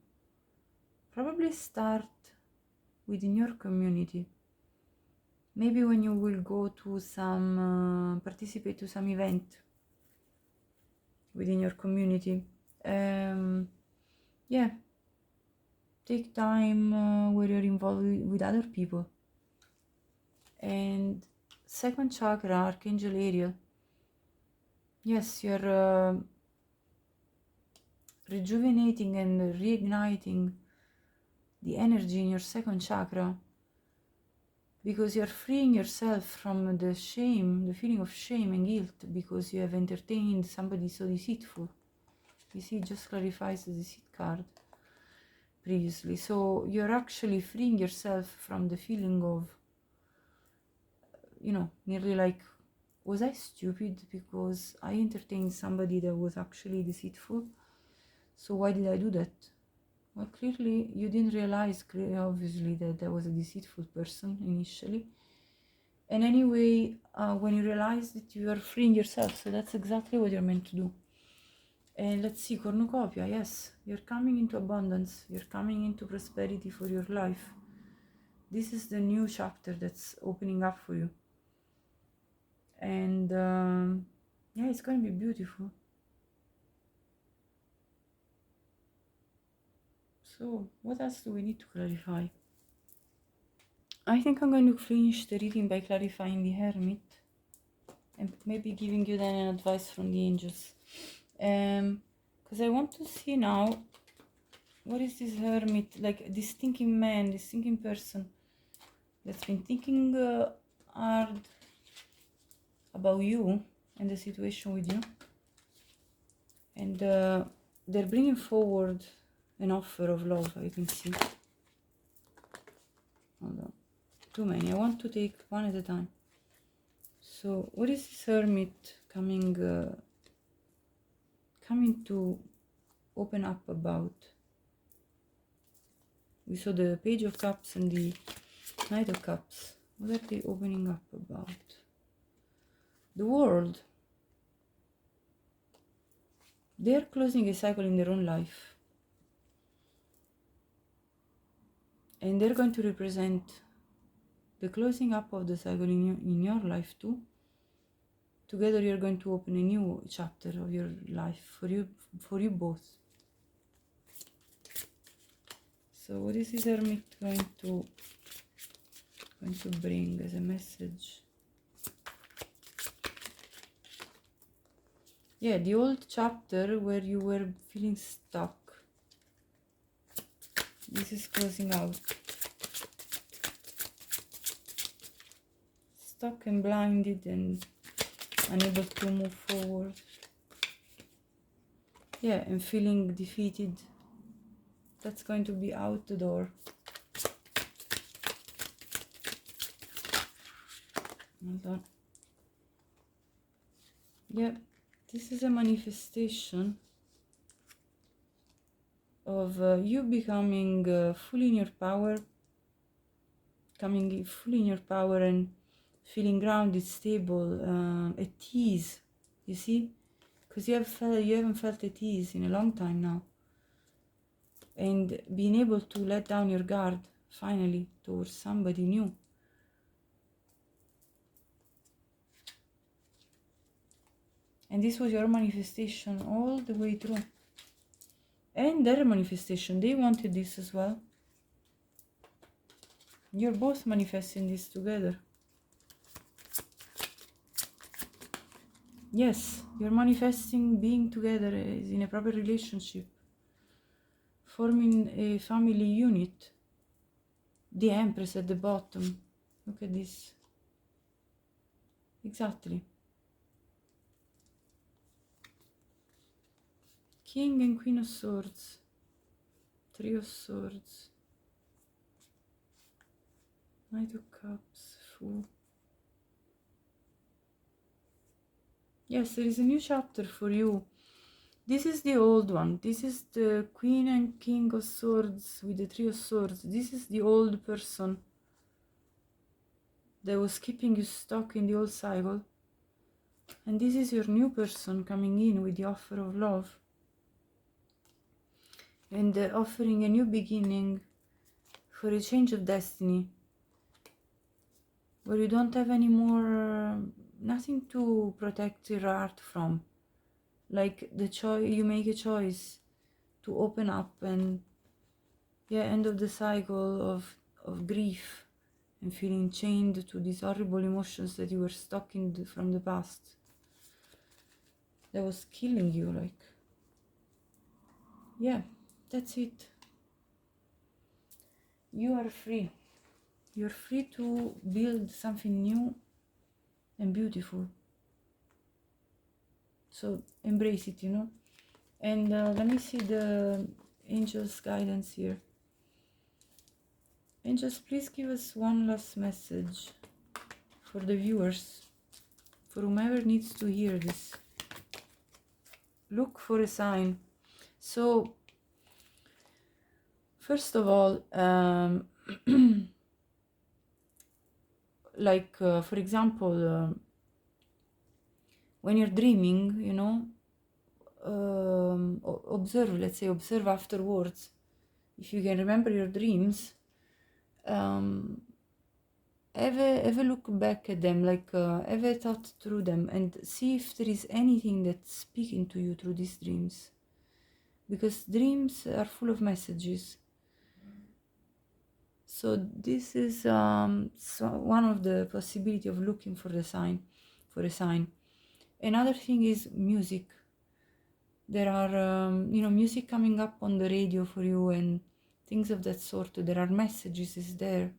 probably start within your community. Maybe when you will go to some, participate to some event within your community. Yeah, take time where you're involved with other people. And second chakra, Archangel Ariel. Yes, you're rejuvenating and reigniting the energy in your second chakra, because you're freeing yourself from the shame, the feeling of shame and guilt, because you have entertained somebody so deceitful. You see, it just clarifies the deceit card previously. So you're actually freeing yourself from the feeling of, you know, nearly like, was I stupid because I entertained somebody that was actually deceitful? So why did I do that? Well, clearly you didn't realize, obviously, that there was a deceitful person initially. And anyway, when you realize that you are freeing yourself, so that's exactly what you're meant to do. And let's see, cornucopia, yes, you're coming into abundance, you're coming into prosperity for your life. This is the new chapter that's opening up for you. And yeah, it's going to be beautiful. So what else do we need to clarify? I think I'm going to finish the reading by clarifying the Hermit and maybe giving you then an advice from the angels. Because I want to see now, what is this Hermit, like this thinking man, this thinking person that's been thinking hard about you and the situation with you. And they're bringing forward an offer of love, I can see. Hold on. Too many. I want to take one at a time. So what is this Hermit coming to open up about? We saw the Page of Cups and the Knight of Cups. What are they opening up about? The world. They're closing a cycle in their own life. And they're going to represent the closing up of the cycle in your life too. Together you're going to open a new chapter of your life for you both. So what is this Hermit going to bring as a message? Yeah, the old chapter where you were feeling stuck. This is closing out. Stuck and blinded and unable to move forward. Yeah, and feeling defeated. That's going to be out the door. Hold on. Yeah, this is a manifestation of you becoming fully in your power, coming fully in your power and feeling grounded, stable, at ease, you see? Because you haven't felt at ease in a long time now. And being able to let down your guard, finally, towards somebody new. And this was your manifestation all the way through. And their manifestation, they wanted this as well. You're both manifesting this together. Yes, you're manifesting being together in a proper relationship, forming a family unit. The Empress at the bottom. Look at this. Exactly. King and Queen of Swords. Three of Swords. Knight of Cups. Fool. Yes, there is a new chapter for you. This is the old one. This is the Queen and King of Swords with the Three of Swords. This is the old person that was keeping you stuck in the old cycle. And this is your new person coming in with the offer of love. And offering a new beginning for a change of destiny. Where you don't have any more, nothing to protect your heart from. Like the choice, you make a choice to open up and end of the cycle of grief and feeling chained to these horrible emotions that you were stuck in from the past. That was killing you, like. Yeah, that's it. You are free. You're free to build something new and beautiful. So embrace it, you know. And let me see the angels' guidance here. Angels, please give us one last message for the viewers, for whomever needs to hear this. Look for a sign. So, first of all, like for example, when you're dreaming, you know, observe, let's say, observe afterwards. If you can remember your dreams, have a look back at them, like have a thought through them, and see if there is anything that's speaking to you through these dreams, because dreams are full of messages. So this is one of the possibility of looking for a sign. Another thing is music. There are music coming up on the radio for you and things of that sort. There are messages is there,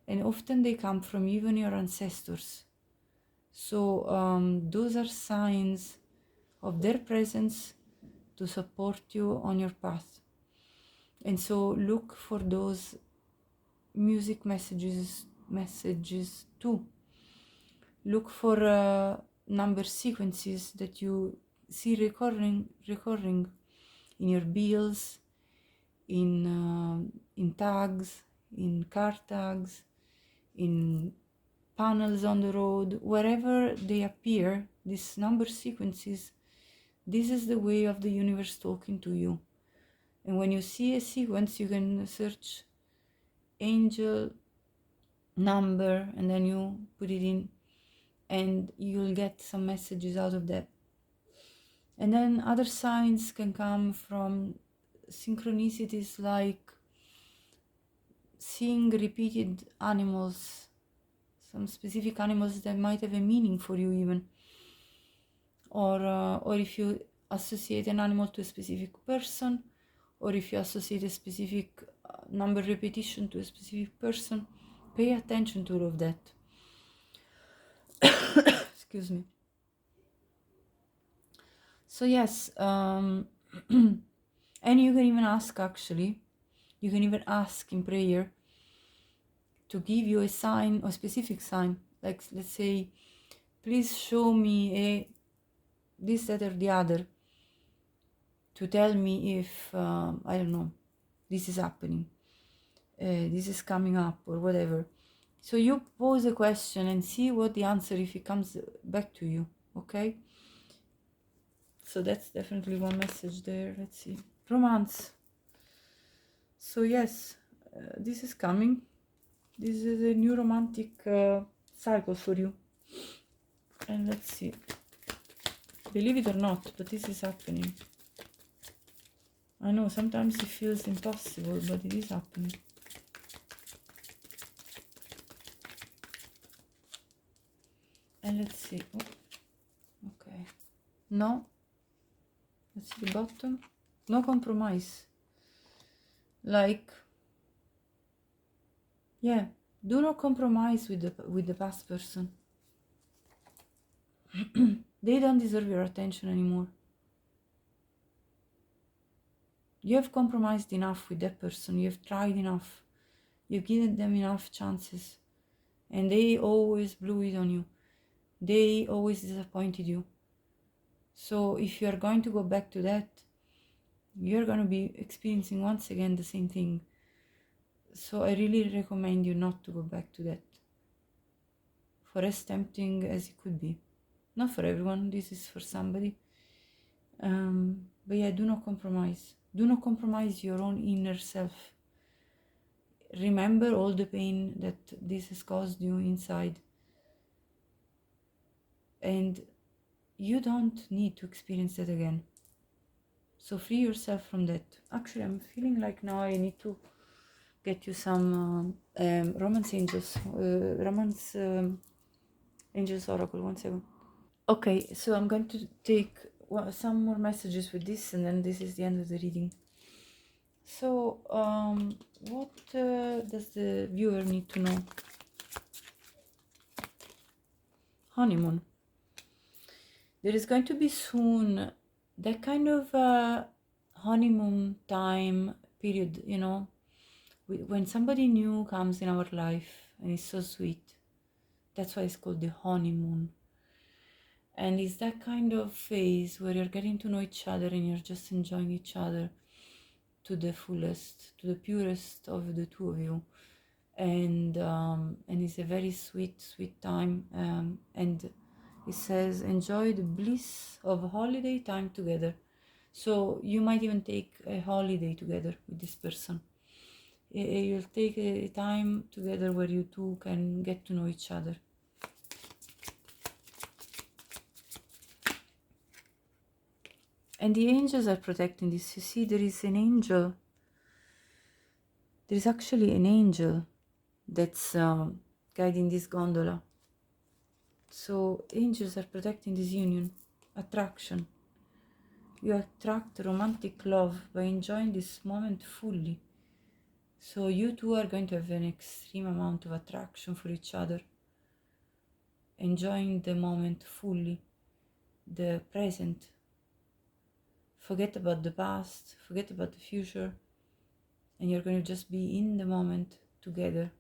and often they come from even your ancestors. So those are signs of their presence to support you on your path. And so look for those music messages too. Look for number sequences that you see recurring in your bills, in tags, in car tags, in panels on the road, wherever they appear, these number sequences. This is the way of the universe talking to you. And when you see a sequence, you can search angel number and then you put it in, and you'll get some messages out of that. And then other signs can come from synchronicities, like seeing repeated animals, some specific animals that might have a meaning for you even, or if you associate an animal to a specific person, or if you associate a specific number repetition to a specific person, pay attention to all of that. Excuse me. So yes, and you can even ask, actually, you can even ask in prayer to give you a sign, or specific sign, like let's say, please show me this, that, or the other, to tell me if, I don't know, this is happening, this is coming up, or whatever. So you pose a question and see what the answer, if it comes back to you, okay? So that's definitely one message there. Let's see. Romance. So yes, this is coming. This is a new romantic cycle for you. And let's see. Believe it or not, but this is happening. I know, sometimes it feels impossible, but it is happening. And let's see. Oh, okay. No. Let's see the bottom. No compromise. Like, yeah, do not compromise with the past person. They don't deserve your attention anymore. You have compromised enough with that person. You have tried enough. You've given them enough chances, and they always blew it on you. They always disappointed you. So if you are going to go back to that, you're going to be experiencing once again the same thing. So I really recommend you not to go back to that, for as tempting as it could be. Not for everyone, this is for somebody. But yeah, do not compromise. Do not compromise your own inner self. Remember all the pain that this has caused you inside. And you don't need to experience that again. So free yourself from that. Actually, I'm feeling like now I need to get you some Romance Angels. Romance Angels Oracle. 1 second. Okay, so I'm going to take some more messages with this, and then this is the end of the reading. So, what does the viewer need to know? Honeymoon. There is going to be soon that kind of honeymoon time period, you know, when somebody new comes in our life and it's so sweet. That's why it's called the honeymoon. And it's that kind of phase where you're getting to know each other and you're just enjoying each other to the fullest, to the purest of the two of you. And it's a very sweet time. And it says, enjoy the bliss of holiday time together. So you might even take a holiday together with this person. You'll take a time together where you two can get to know each other. And the angels are protecting this. You see, there is an angel. There is actually an angel that's guiding this gondola. So angels are protecting this union, attraction. You attract romantic love by enjoying this moment fully. So you two are going to have an extreme amount of attraction for each other, enjoying the moment fully, the present. Forget about the past, forget about the future, and you're going to just be in the moment together.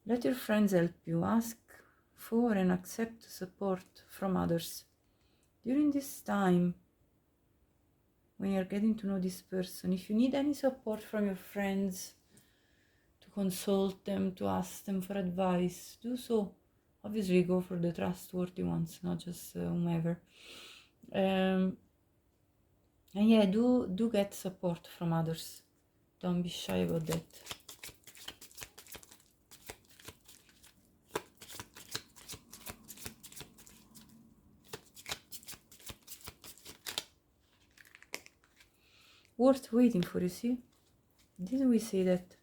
Let your friends help you. Ask for and accept support from others. During this time, when you're getting to know this person, if you need any support from your friends, to consult them, to ask them for advice, do so. Obviously, go for the trustworthy ones, not just whomever. And yeah, do get support from others. Don't be shy about that. Worth waiting for, you see? Didn't we say that?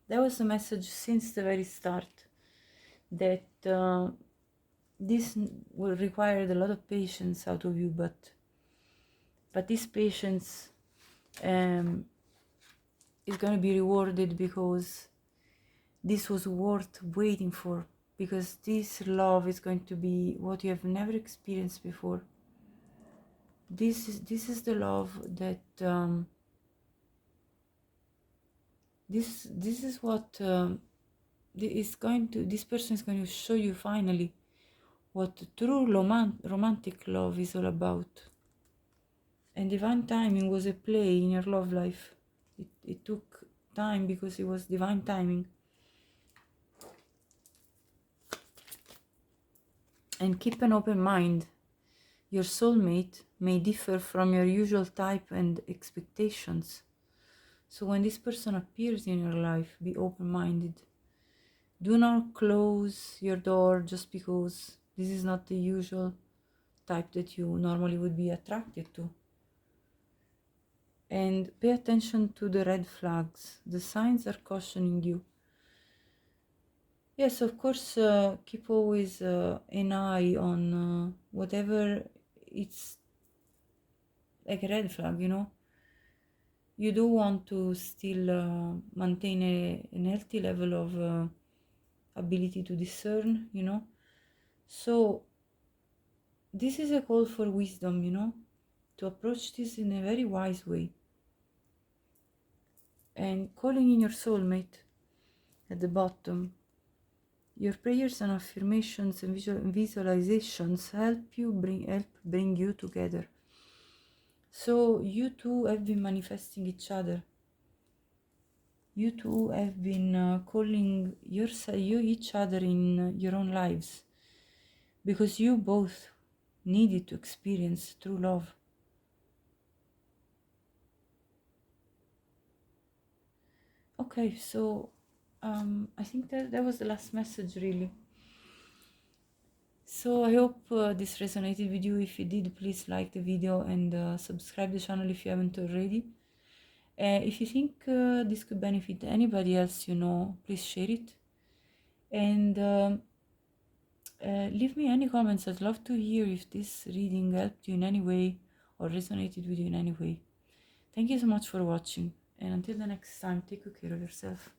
That was the message since the very start. That this will require a lot of patience out of you, but this patience is going to be rewarded, because this was worth waiting for, because this love is going to be what you have never experienced before. This is the love that this is what this person is going to show you finally what true romantic love is all about. And divine timing was a play in your love life. It took time because it was divine timing. And keep an open mind. Your soulmate may differ from your usual type and expectations. So when this person appears in your life, be open-minded. Do not close your door just because this is not the usual type that you normally would be attracted to. And pay attention to the red flags. The signs are cautioning you. Yes, of course, keep always an eye on whatever it's like a red flag, you know. You do want to still maintain an healthy level of ability to discern, you know. So this is a call for wisdom, you know, to approach this in a very wise way. And calling in your soulmate at the bottom. Your prayers and affirmations and visualizations help bring you together. So you two have been manifesting each other. You two have been calling each other in your own lives, because you both needed to experience true love. Okay, so I think that was the last message, really. So I hope this resonated with you. If you did, please like the video and subscribe the channel if you haven't already. If you think this could benefit anybody else you know, please share it. And leave me any comments. I'd love to hear if this reading helped you in any way or resonated with you in any way. Thank you so much for watching, and until the next time, take good care of yourself.